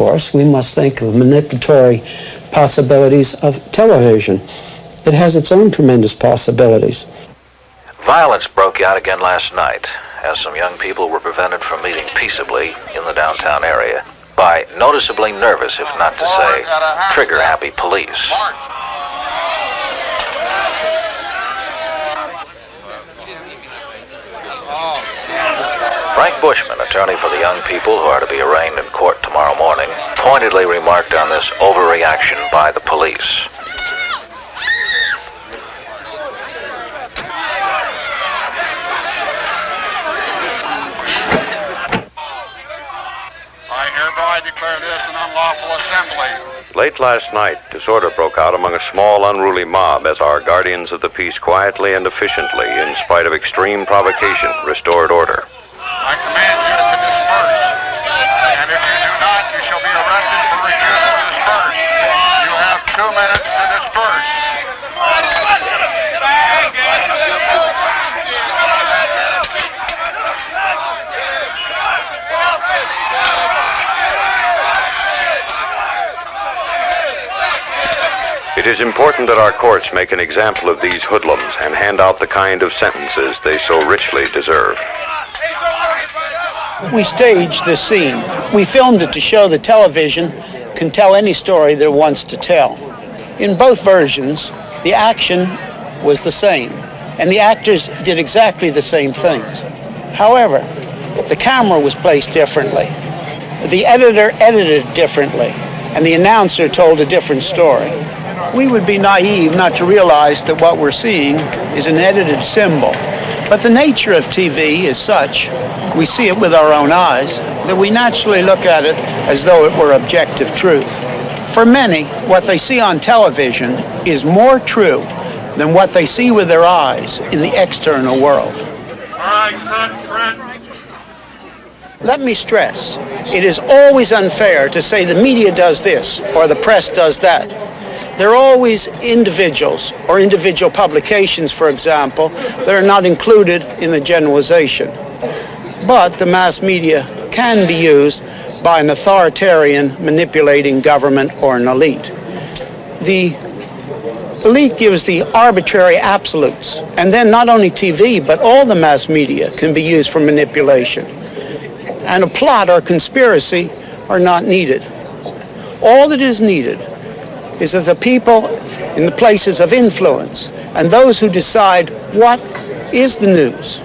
course, we must think of the manipulatory possibilities of television. It has its own tremendous possibilities. Violence broke out again last night as some young people were prevented from meeting peaceably in the downtown area by noticeably nervous, if not to say trigger-happy police. Frank Bushman, attorney for the young people who are to be arraigned in court tomorrow morning, pointedly remarked on this overreaction by the police. I hereby declare this an unlawful assembly. Late last night, disorder broke out among a small, unruly mob as our guardians of the peace quietly and efficiently, in spite of extreme provocation, restored order. I command you to disperse, and if you do not, you shall be arrested for refusing to disperse. You have 2 minutes to disperse. It is important that our courts make an example of these hoodlums and hand out the kind of sentences they so richly deserve. We staged this scene. We filmed it to show that television can tell any story that it wants to tell. In both versions, the action was the same, and the actors did exactly the same things. However, the camera was placed differently. The editor edited differently, and the announcer told a different story. We would be naive not to realize that what we're seeing is an edited symbol. But the nature of TV is such, we see it with our own eyes, that we naturally look at it as though it were objective truth. For many, what they see on television is more true than what they see with their eyes in the external world. Let me stress, it is always unfair to say the media does this or the press does that. There are always individuals or individual publications, for example, that are not included in the generalization. But the mass media can be used by an authoritarian manipulating government or an elite. The elite gives the arbitrary absolutes, and then not only TV, but all the mass media can be used for manipulation. And a plot or conspiracy are not needed. All that is needed is that the people in the places of influence and those who decide what is the news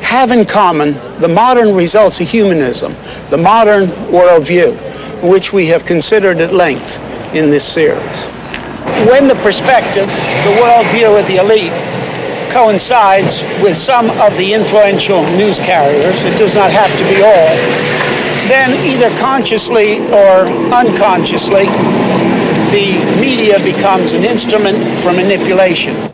have in common the modern results of humanism, the modern worldview, which we have considered at length in this series. When the perspective, the worldview of the elite, coincides with some of the influential news carriers, it does not have to be all, then either consciously or unconsciously, the media becomes an instrument for manipulation.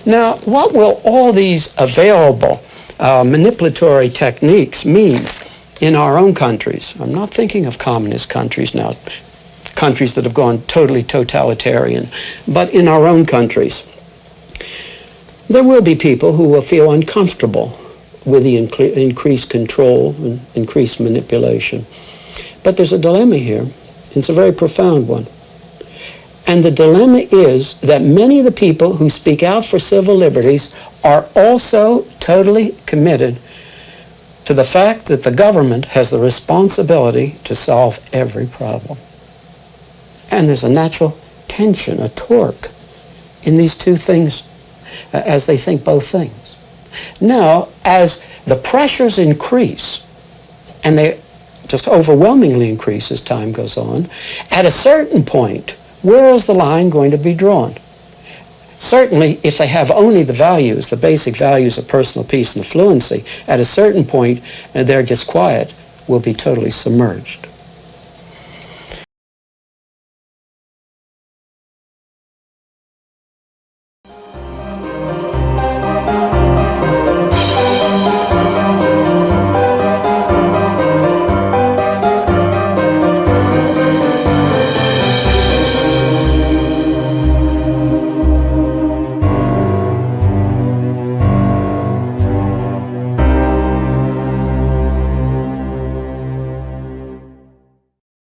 Now, what will all these available manipulatory techniques mean in our own countries? I'm not thinking of communist countries now, countries that have gone totally totalitarian, but in our own countries. There will be people who will feel uncomfortable with the increased control and increased manipulation. But there's a dilemma here. It's a very profound one. And the dilemma is that many of the people who speak out for civil liberties are also totally committed to the fact that the government has the responsibility to solve every problem. And there's a natural tension, a torque in these two things as they think both things. Now, as the pressures increase, and they just overwhelmingly increase as time goes on, at a certain point, where is the line going to be drawn? Certainly, if they have only the values, the basic values of personal peace and affluency, at a certain point, their disquiet will be totally submerged.